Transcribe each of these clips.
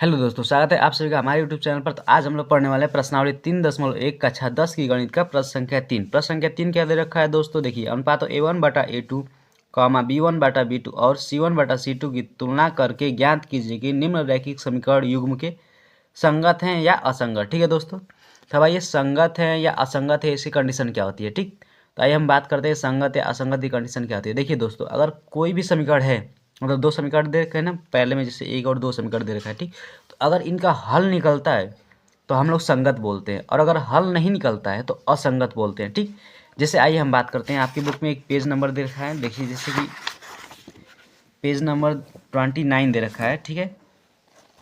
Hello दोस्तों, स्वागत है आप सभी का हमारे यूट्यूब चैनल पर। तो आज हम लोग पढ़ने वाले हैं प्रश्नावली 3.1 कक्षा 10 की गणित का प्रश्न संख्या 3। प्रश्न संख्या 3 क्या दे रखा है दोस्तों, देखिए अनुपात A1/A2, B1/B2 और C1/C2 की तुलना करके ज्ञात कीजिए कि निम्न रैखिक समीकरण युग्म के संगत हैं या असंगत। ठीक है दोस्तों, तो भाई ये संगत है या असंगत है, इसकी कंडीशन क्या होती है। ठीक, तो आइए हम बात करते हैं संगत या असंगत की कंडीशन क्या होती है। देखिए दोस्तों, अगर कोई भी समीकरण है, मतलब दो समीकरण दे रखे हैं ना, पहले में जैसे एक और दो समीकरण दे रखा है। ठीक, तो अगर इनका हल निकलता है तो हम लोग संगत बोलते हैं, और अगर हल नहीं निकलता है तो असंगत बोलते हैं। ठीक, जैसे आइए हम बात करते हैं, आपकी बुक में एक पेज नंबर दे रखा है, देखिए जैसे कि पेज नंबर 29 दे रखा है। ठीक है,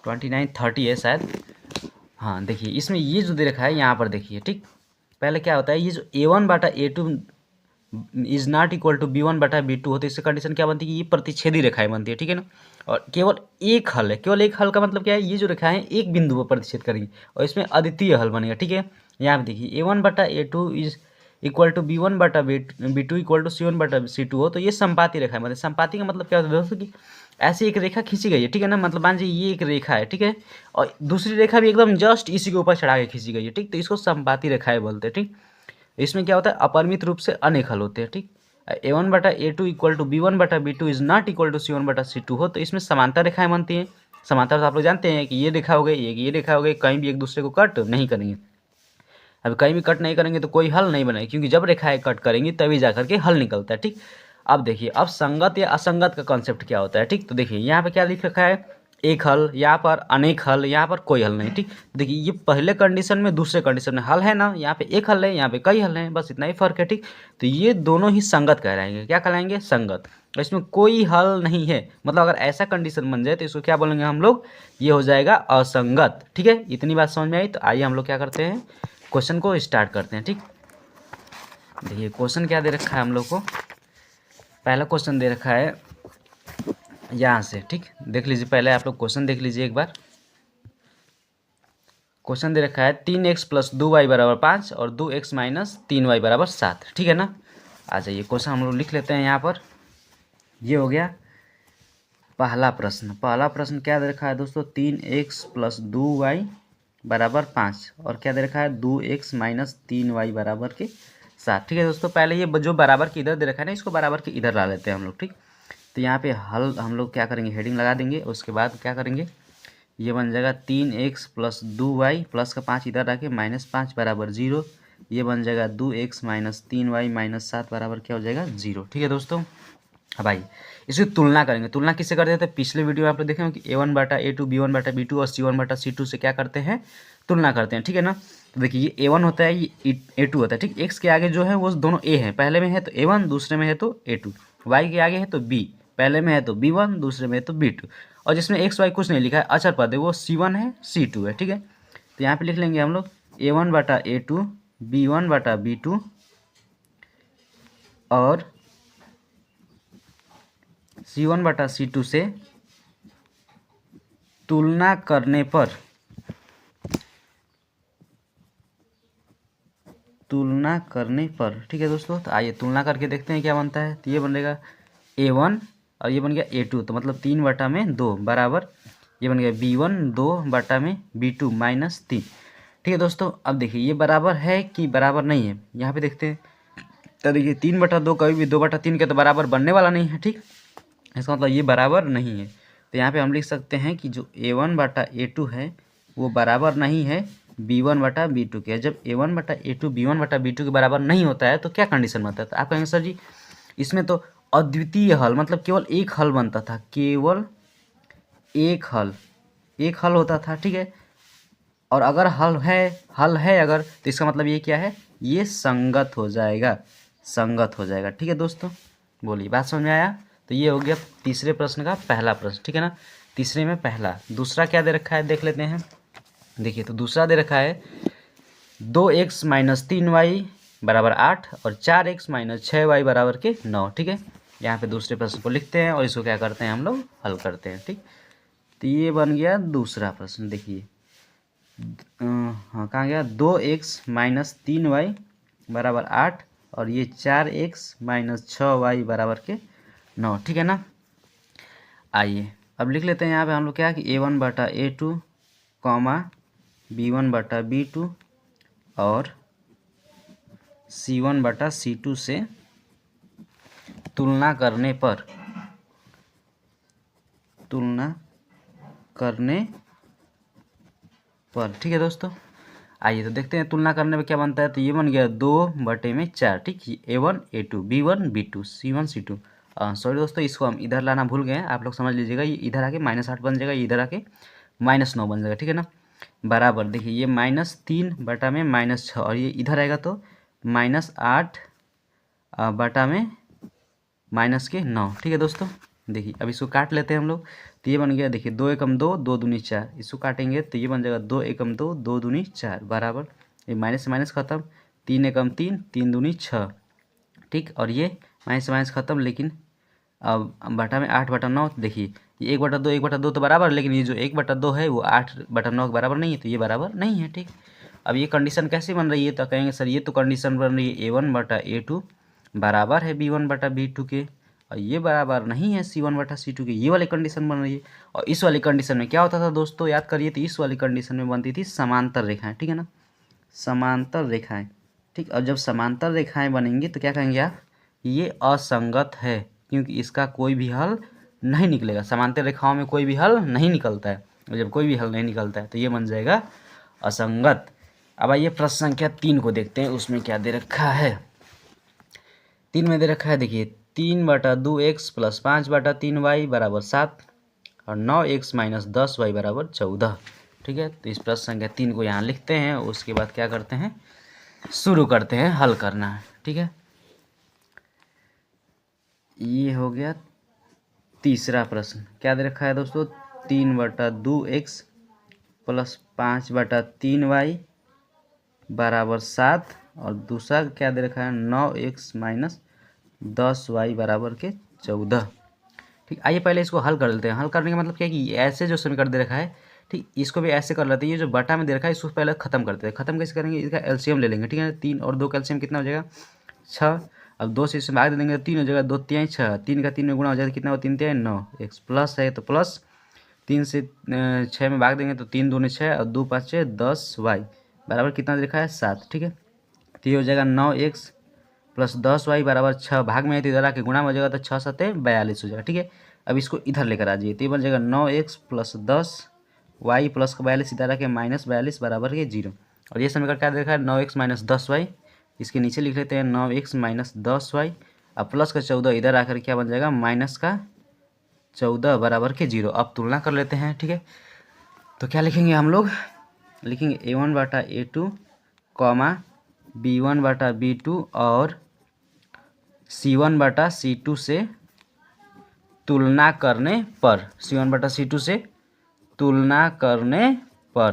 29-30 है शायद। हाँ देखिए, इसमें ये जो दे रखा है यहाँ पर देखिए। ठीक, पहले क्या होता है, ये जो A1/A2 is not equal to B1/B2 होती है, इससे कंडीशन क्या बनती है कि ये प्रतिच्छेदी रेखाएं बनती है। ठीक है ना, और केवल एक हल है। केवल एक हल का मतलब क्या है, ये जो रेखाएं एक बिंदु पर प्रतिच्छेद करेंगी और इसमें अद्वितीय हल बनेगा। ठीक है, यहाँ पे देखिए A1/A2 is equal to B1/B2 equal to C1/C2 हो, तो ये संपाती रेखा है। मतलब संपाती का मतलब क्या होता है दोस्तों कि ऐसी एक रेखा खींची गई है। ठीक है ना, मतलब मान लीजिए ये एक रेखा है। ठीक है, और दूसरी रेखा भी एकदम जस्ट इसी के ऊपर चढ़ा के खींची गई है। ठीक, तो इसको संपाती रेखाएं बोलते हैं। ठीक, इसमें क्या होता है, अपरिमित रूप से अनेक हल होते हैं। ठीक, A1/A2 equal to B1/B2 is not equal to C1/C2 हो, तो इसमें समांतर रेखाएं बनती हैं। समांतर तो आप लोग जानते हैं कि ये रेखा हो गई, ये रेखा हो गई, कहीं भी एक दूसरे को कट नहीं करेंगे। अब कहीं भी कट नहीं करेंगे तो कोई हल नहीं बनेगा, क्योंकि जब रेखाएं कट करेंगी तभी जाकर के हल निकलता है। ठीक, अब देखिए, अब संगत या असंगत का कॉन्सेप्ट क्या होता है। ठीक, तो देखिए यहाँ पे क्या लिख रखा है, एक हल, यहाँ पर अनेक हल, यहाँ पर कोई हल नहीं। ठीक, देखिए ये पहले कंडीशन में दूसरे कंडीशन में हल है ना, यहाँ पे एक हल है, यहाँ पे कई हल हैं, बस इतना ही फर्क है। ठीक, तो ये दोनों ही संगत कहलाएंगे। क्या कहलाएंगे, संगत। इसमें कोई हल नहीं है, मतलब अगर ऐसा कंडीशन बन जाए तो इसको क्या बोलेंगे हम लोग, ये हो जाएगा असंगत। ठीक है, इतनी बात समझ में आई। तो आइए हम लोग क्या करते हैं, क्वेश्चन को स्टार्ट करते हैं। ठीक, देखिए क्वेश्चन क्या दे रखा है हम लोग को, पहला क्वेश्चन दे रखा है यहाँ से। ठीक, देख लीजिए, पहले आप लोग क्वेश्चन देख लीजिए एक बार। क्वेश्चन दे रखा है 3x + 2y = 5 और 2x - 3y = 7। ठीक है ना, आ जाइए क्वेश्चन हम लोग लिख लेते हैं यहाँ पर। ये हो गया पहला प्रश्न। पहला प्रश्न क्या दे रखा है दोस्तों, 3x + 2y = 5 और क्या दे रखा है 2x - 3y = 7। ठीक है दोस्तों, पहले ये जो बराबर के इधर दे रखा है ना, इसको बराबर के इधर ला लेते हैं हम लोग। ठीक, तो यहाँ पे हल हम लोग क्या करेंगे, हेडिंग लगा देंगे। उसके बाद क्या करेंगे, ये बन जाएगा 3x + 2y प्लस का 5 इधर रखे -5 = 0। ये बन जाएगा 2x - 3y - 7 बराबर क्या हो जाएगा 0। ठीक है दोस्तों, अब भाई इसकी तुलना करेंगे। तुलना किससे करते थे, पिछले वीडियो में आप लोग देखे होंगे कि A1/A2 B1/B2 और C1/C2 से क्या करते हैं, तुलना करते हैं। ठीक है ना, तो देखिए ये A1 होता है, ये A2 होता है। ठीक, x के आगे जो है वो दोनों A हैं, पहले में है तो A1, दूसरे में है तो A2। y के आगे है तो B, पहले में है तो B1, दूसरे में है तो B2। और जिसमें x y कुछ नहीं लिखा है, अचर पद है, वो C1 है, C2 है। ठीक है, तो यहाँ पे लिख लेंगे हम लोग A1/A2 B1/B2 और C1/C2 से तुलना करने पर ठीक है दोस्तों, तो आइए तुलना करके देखते हैं क्या बनता है। तो ये बनेगा A1 और ये बन गया A2, तो मतलब 3/2 बराबर ये बन गया B1 2/B2 -3। ठीक है दोस्तों, अब देखिए ये बराबर है कि बराबर नहीं है, यहाँ पे देखते हैं। तो देखिए 3/2 कभी भी 2/3 के तो बराबर बनने वाला नहीं है। ठीक, इसका मतलब ये बराबर नहीं है। तो यहाँ पे हम लिख सकते हैं कि जो A1/A2 है वो बराबर नहीं है B1/B2 के। जब A1/A2 B1/B2 के बराबर नहीं होता है तो क्या कंडीशन बनता है, तो आप कहेंगे सर जी इसमें तो अद्वितीय हल, मतलब केवल एक हल बनता था, केवल एक हल होता था। ठीक है, और अगर हल है अगर, तो इसका मतलब ये क्या है, ये संगत हो जाएगा, संगत हो जाएगा। ठीक है दोस्तों, बोलिए बात समझ में आया। तो ये हो गया तीसरे प्रश्न का पहला प्रश्न। ठीक है ना, तीसरे में पहला। दूसरा क्या दे रखा है देख लेते हैं। देखिए, तो दूसरा दे रखा है 2x - 3y = 8 और 4x - 6y = 9। ठीक है, यहाँ पे दूसरे प्रश्न को लिखते हैं और इसको क्या करते हैं हम लोग, हल करते हैं। ठीक, तो ये बन गया दूसरा प्रश्न। देखिए हाँ कहाँ गया, 2x - 3y = 8 और ये 4x - 6y = 9। ठीक है ना, आइए अब लिख लेते हैं यहाँ पे हम लोग क्या कि A1 बटा A2 कॉमा B1 बटा B2 और C1 बटा C2 से तुलना करने पर ठीक है दोस्तों। आइए तो देखते हैं तुलना करने में क्या बनता है। तो ये बन गया 2/4, ठीक। A1 A2 B1 B2 C1 C2। Sorry दोस्तों, इसको हम इधर लाना भूल गए हैं, आप लोग समझ लीजिएगा। ये इधर आके -8 बन जाएगा, ये इधर आके -9 बन जाएगा, ठीक है ना। बराबर देखिए ये -3 बटा में -6 और ये इधर आएगा तो -8 बटा में -9, ठीक है दोस्तों। देखिए अब इसको काट लेते हैं हम लोग। तो ये बन गया देखिए 2 एकम 2 2 दूनी 4, इसको काटेंगे तो ये बन जाएगा 2 एकम 2 2 दूनी 4 बराबर ये माइनस से माइनस खत्म, 3 एकम 3 3 दूनी 6, ठीक। और ये माइनस से माइनस खत्म, लेकिन अब बटा में 8 बटा 9। देखिए ये 1/2 तो बराबर, लेकिन ये जो 1/2 है वो 8/9 के बराबर नहीं है, तो ये बराबर नहीं है, ठीक। अब ये कंडीशन कैसे बन रही है, तो कहेंगे सर ये तो कंडीशन बन रही है A1 बटा A2 बराबर है B1 बटा B2 के, और ये बराबर नहीं है C1 बटा C2 के। ये वाली कंडीशन बन रही है। और इस वाली कंडीशन में क्या होता था दोस्तों, याद करिए, तो इस वाली कंडीशन में बनती थी समांतर रेखाएं, ठीक है ना, समांतर रेखाएं, ठीक। और जब समांतर रेखाएं बनेंगी तो क्या कहेंगे आप, ये असंगत है, क्योंकि इसका कोई भी हल नहीं निकलेगा। समांतर रेखाओं में कोई भी हल नहीं निकलता है, और जब कोई भी हल नहीं निकलता है तो ये बन जाएगा असंगत। अब आइए प्रश्न संख्या 3 को देखते हैं, उसमें क्या दे रखा है। 3 में दे रखा है देखिए 3/2x प्लस 5/3y बराबर 7 और 9x माइनस 10y बराबर 14, ठीक है। तो इस प्रश्न संख्या 3 को यहाँ लिखते हैं, उसके बाद क्या करते हैं, शुरू करते हैं हल करना है, ठीक है। ये हो गया तीसरा प्रश्न। क्या दे रखा है दोस्तों, 3/2x प्लस 5/3y बराबर 7 और दूसरा क्या दे रखा है 9x माइनस 10y बराबर के 14, ठीक। आइए पहले इसको हल कर लेते हैं। हल करने का मतलब क्या है कि ऐसे जो समीकरण दे रखा है, ठीक, इसको भी ऐसे कर लेते हैं। ये जो बटा में दे रखा है इसको पहले खत्म करते हैं। खत्म कैसे करेंगे, इसका एलसीएम ले लेंगे, ठीक है। 3 और 2 का एलसीएम कितना हो जाएगा 6। अब 2 से इसमें भाग दे देंगे तो 3 हो जाएगा, 2 तिहाई 6, 3 का 3 में गुणा हो जाएगा, कितना हो 3 तिहाई 9, x प्लस है तो प्लस, 3 से 6 में भाग देंगे तो 3 दूनी 6 और 2 5 6 10y बराबर कितना दे रखा है 7, ठीक है। तो ये हो जाएगा 9x प्लस 10y बराबर 6, भाग में है तो इधर आके गुणा में हो जाएगा तो 6 7 42 हो जाएगा, ठीक है। अब इसको इधर लेकर आ जाइए, तो ये बन जाएगा 9x प्लस 10y प्लस 42 इधर आके माइनस 42 बराबर के 0। और ये समीकरण क्या देखा है 9x माइनस 10y, इसके नीचे लिख लेते हैं 9x माइनस 10y, अब प्लस का 14 इधर आकर क्या बन जाएगा माइनस का 14 बराबर के 0। अब तुलना कर लेते हैं, ठीक है। तो क्या लिखेंगे हम लोग, लिखेंगे A1 बटा A2 कॉमा B1 बटा B2 और C1 बटा C2 से तुलना करने पर, C1 बटा C2 से तुलना करने पर,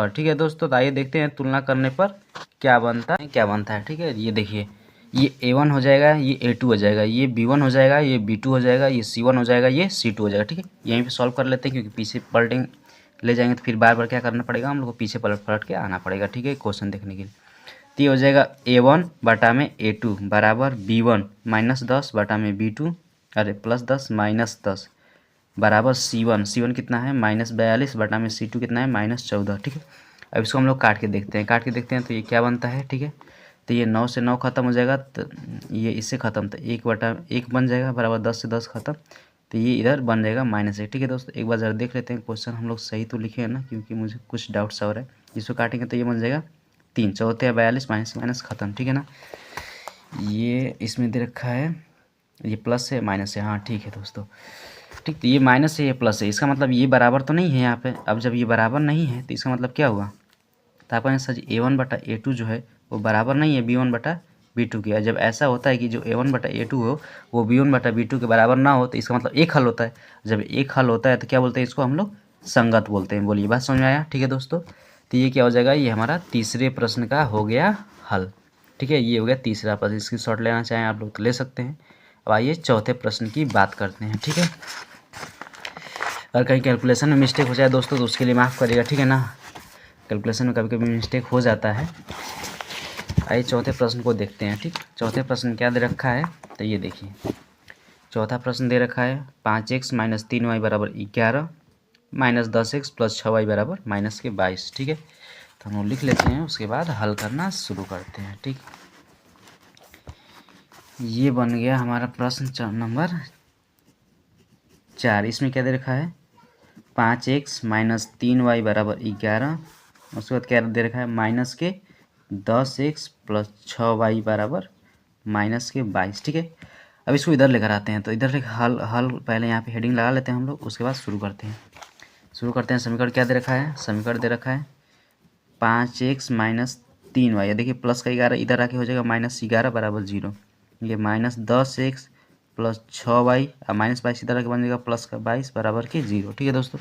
ठीक है दोस्तों। तो आइए देखते हैं तुलना करने पर क्या बनता है, ठीक है। ये देखिए ये A1 हो जाएगा, ये A2 हो जाएगा, ये B1 हो जाएगा, ये B2 हो जाएगा, ये C1 हो जाएगा, ये C2 हो जाएगा, ठीक है। यहीं पे सॉल्व कर लेते हैं, क्योंकि पीछे पलटेंगे ले जाएंगे तो फिर बार बार क्या करना पड़ेगा, हम लोग को पीछे पलट के आना पड़ेगा, ठीक है, क्वेश्चन देखने के लिए। तो ये हो जाएगा A1 बटा में A2 बराबर B1 माइनस 10 बटा में B2 अरे प्लस 10 माइनस 10 बराबर C1 कितना है -42 बटा में C2 कितना है -14, ठीक है। अब इसको हम लोग काट के देखते हैं तो ये क्या बनता है, ठीक है। तो ये 9 से 9 खत्म हो जाएगा, तो ये इससे खत्म, तो 1/1 बन जाएगा बराबर 10 से 10 खत्म, तो ये इधर बन जाएगा -1, ठीक है दोस्तों। एक बार ज़रा देख लेते हैं क्वेश्चन हम लोग सही तो लिखे हैं ना, क्योंकि मुझे कुछ डाउट्स हो रहा है। इसको काटेंगे तो ये बन जाएगा 3 चौथे 42 माइनस माइनस खत्म, ठीक है ना। ये इसमें दे रखा है ये प्लस है माइनस है, हाँ ठीक है दोस्तों, ठीक। तो ये माइनस है ये प्लस है, इसका मतलब ये बराबर तो नहीं है यहाँ पे। अब जब ये बराबर नहीं है तो इसका मतलब क्या हुआ, तो आपका सर A1 बटा A2 जो है वो बराबर नहीं है B1 बटा B2 के। जब ऐसा होता है कि जो A1 बटा A2 हो वो B1 बटा B2 के बराबर ना हो तो इसका मतलब एक हल होता है। जब एक हल होता है तो क्या बोलते हैं इसको हम लोग संगत बोलते हैं। बोलिए बात समझ में आया, ठीक है दोस्तों। तो ये क्या हो जाएगा, ये हमारा तीसरे प्रश्न का हो गया हल, ठीक है। ये हो गया तीसरा प्रश्न, इसकी शॉर्ट लेना चाहें आप लोग तो ले सकते हैं। अब आइए चौथे प्रश्न की बात करते हैं, ठीक है। अगर कहीं कैलकुलेशन में मिस्टेक हो जाए दोस्तों तो उसके लिए माफ़ करिएगा, ठीक है ना। कैलकुलेशन में कभी कभी मिस्टेक हो जाता है। आइए चौथे प्रश्न को देखते हैं, ठीक। चौथे प्रश्न क्या दे रखा है, तो ये देखिए चौथा प्रश्न दे रखा है 5x माइनस 3y बराबर 11 माइनस 10x प्लस 6y बराबर माइनस के 22। ठीक है, तो हम लोग लिख लेते हैं, उसके बाद हल करना शुरू करते हैं। ठीक, ये बन गया हमारा प्रश्न नंबर 4। इसमें क्या दे रखा है 5x माइनस 3y बराबर 11, उसके बाद क्या दे रखा है माइनस के 10x प्लस 6y बराबर माइनस के 22। ठीक है, अब इसको इधर लेकर आते हैं, तो इधर एक हल पहले यहाँ पे हेडिंग लगा लेते हैं हम लोग, उसके बाद शुरू करते हैं। समीकरण क्या दे रखा है, समीकरण दे रखा है 5x माइनस 3y, देखिए प्लस का 11 इधर आके हो जाएगा माइनस 11 बराबर 0, ये माइनस 10x प्लस 6y और माइनस 22 इधर आके बन जाएगा प्लस का 22 बराबर के 0। ठीक है दोस्तों,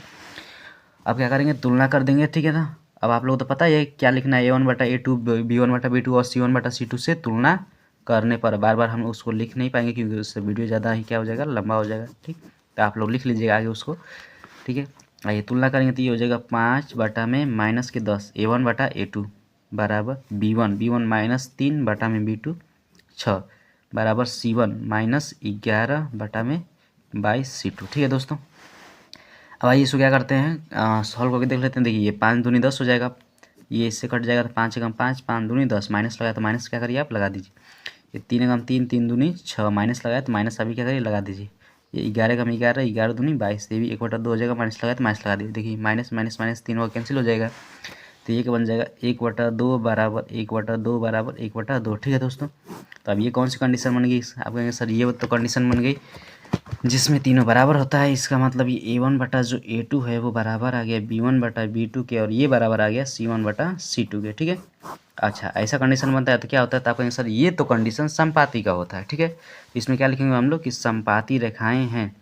अब क्या करेंगे तुलना कर देंगे। ठीक है ना, अब आप लोग तो पता है क्या लिखना है, A1/A2 B1/B2 और C1/C2 से तुलना करने पर। बार बार हम उसको लिख नहीं पाएंगे क्योंकि उससे वीडियो ज़्यादा ही क्या हो जाएगा, लंबा हो जाएगा। ठीक, तो आप लोग लिख लीजिएगा आगे उसको। ठीक है, आइए तुलना करेंगे तो ये हो जाएगा 5 में माइनस के 10 A1/A2 बराबर B1 माइनस 3 B2 6 बराबर C1 माइनस 11 में 22 C2। ठीक है दोस्तों, अब आइए इसको क्या करते हैं सॉल्व करके देख लेते हैं। देखिए ये 5 दूनी 10 हो जाएगा, ये इससे कट जाएगा तो 5 एकम 5, 5 दूनी 10, माइनस लगाया तो माइनस क्या करिए आप लगा दीजिए। ये 3 एकम 3, 3 दूनी 6, माइनस लगाया तो माइनस अभी क्या करिए लगा दीजिए। ये 11 एकम 11, 11 दूनी 22, ये भी 1/2 हो जाएगा, माइनस लगाया तो माइनस लगा दीजिए। देखिए माइनस माइनस माइनस 3 कैंसिल हो जाएगा, तो ये क्या बन जाएगा 1/2 बराबर 1/2 बराबर 1/2। ठीक है दोस्तों, तो अब ये कौन सी कंडीशन बन गई, आप कहेंगे सर ये तो कंडीशन बन गई जिसमें तीनों बराबर होता है। इसका मतलब ये A1/A2 है वो बराबर आ गया B1/B2 के, और ये बराबर आ गया C1/C2 के। ठीक है, अच्छा ऐसा कंडीशन बनता है तो क्या होता है, तो आप कहेंगे सर ये तो कंडीशन समपाती का होता है। ठीक है, इसमें क्या लिखेंगे हम लोग कि समपाती रेखाएं हैं,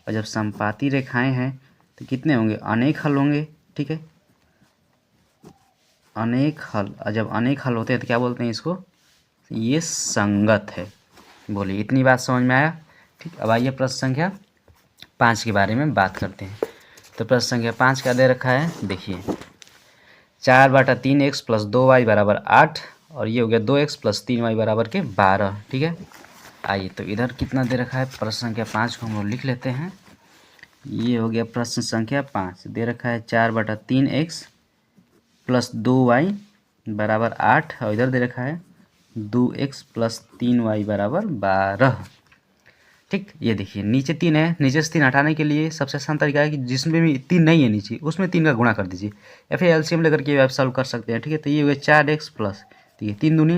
और जब समपाती रेखाएं हैं तो कितने होंगे, अनेक हल होंगे। ठीक है, अनेक हल, और जब अनेक हल होते हैं तो क्या बोलते हैं इसको, ये संगत है। बोलिए इतनी बात समझ में आया। ठीक, अब आइए प्रश्न संख्या 5 के बारे में बात करते हैं। तो प्रश्न संख्या 5 क्या दे रखा है, देखिए 4/3x प्लस 2y बराबर 8, और ये हो गया 2x प्लस 3y बराबर के 12। ठीक है, आइए तो इधर कितना दे रखा है, प्रश्न संख्या 5 को हम लोग लिख लेते हैं। ये हो गया प्रश्न संख्या 5, दे रखा है 4/3x प्लस 2y बराबर 8, और इधर दे रखा है 2x प्लस 3y बराबर 12। ठीक, ये देखिए नीचे 3 है, नीचे से 3 हटाने के लिए सबसे आसान तरीका है कि जिसमें भी 3 नहीं है नीचे उसमें 3 का गुणा कर दीजिए, या फिर एलसीएम लेकर के आप सॉल्व कर सकते हैं। ठीक है, तो ये हो गया 4x प्लस, ठीक है 3 दूनी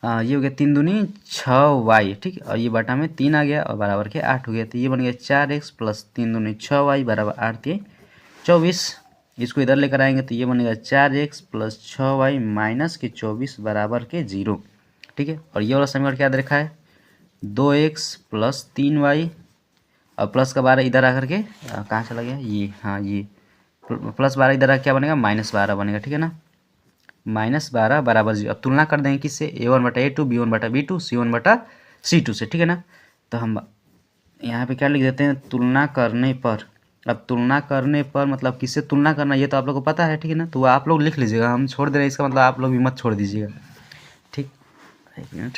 ये हो गया 3 दूनी 6y। ठीक, और ये बटा में 3 आ गया और बराबर के 8 हो गया, तो ये बन गया 4x प्लस 3 दूनी 6y बराबर 8 के 24। इसको इधर लेकर आएंगे तो ये बनेगा 4x प्लस 6y माइनस के 24 बराबर के 0। ठीक है, और ये वाला समीकरण क्या दे रखा है 2x प्लस 3y, और प्लस का 12 इधर आकर के कहाँ चला गया ये, हाँ ये प्लस 12 इधर आकर क्या बनेगा -12 बनेगा। ठीक है ना, -12 बराबर 0। अब तुलना कर देंगे किससे, A1/A2 B1/B2 C1/C2 से। ठीक है ना, तो हम यहाँ पे क्या लिख देते हैं, तुलना करने पर। अब तुलना करने पर मतलब किससे तुलना करना ये तो आप लोग को पता है। ठीक है ना, तो आप लोग लिख लीजिएगा, हम छोड़ दे रहे हैं, इसका मतलब आप लोग भी मत छोड़ दीजिएगा। ठीक, एक मिनट,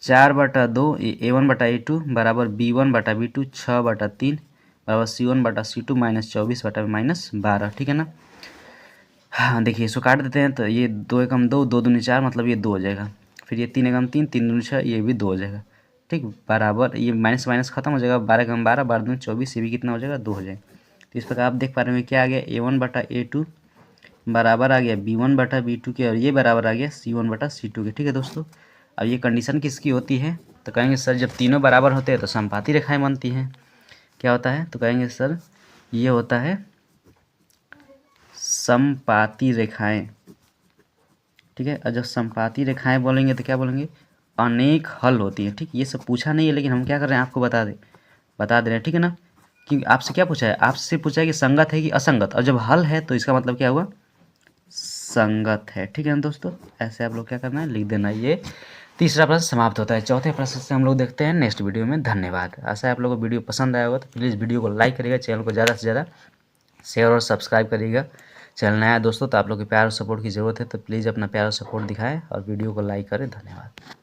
4/2 A1/A2 बराबर B1/B2 6/3 बराबर C1/C2 -24/-12। ठीक है ना, हाँ देखिए इसको काट देते हैं, तो ये 2 एकम 2, 2 दूनी 4, मतलब ये 2 हो जाएगा। फिर ये 3 एकम 3, 3 दूनी 6, ये भी 2 हो जाएगा। ठीक, बराबर ये माइनस माइनस खत्म हो जाएगा, 12 एकम 12, 12 दूनी 24, ये भी कितना हो जाएगा 2 हो जाएगा। तो इस प्रकार आप देख पा रहे हैं क्या आ गया, A1/A2 बराबर आ गया B1/B2 के, और ये बराबर आ गया C1/C2 के। ठीक है दोस्तों, अब ये कंडीशन किसकी होती है, तो कहेंगे सर जब तीनों बराबर होते हैं तो समपाती रेखाएं बनती हैं। क्या होता है, तो कहेंगे सर ये होता है समपाती रेखाएं। ठीक है, और जब समपाती रेखाएं बोलेंगे तो क्या बोलेंगे, अनेक हल होती है। ठीक, ये सब पूछा नहीं है लेकिन हम क्या कर रहे हैं आपको बता दे रहे हैं। ठीक है ना, कि आपसे क्या पूछा है, आपसे पूछा है कि संगत है कि असंगत, और जब हल है तो इसका मतलब क्या हुआ, संगत है। ठीक है ना दोस्तों, ऐसे आप लोग क्या करना है, लिख देना। ये तीसरा प्रश्न समाप्त होता है। चौथे प्रश्न से हम लोग देखते हैं नेक्स्ट वीडियो में। धन्यवाद। आशा है आप लोगों को वीडियो पसंद आया होगा, तो प्लीज़ वीडियो को लाइक करिएगा, चैनल को ज़्यादा से ज़्यादा शेयर और सब्सक्राइब करिएगा। चैनल नया है दोस्तों, तो आप लोग के प्यार और सपोर्ट की ज़रूरत है, तो प्लीज़ अपना प्यार और सपोर्ट दिखाएं और वीडियो को लाइक करें। धन्यवाद।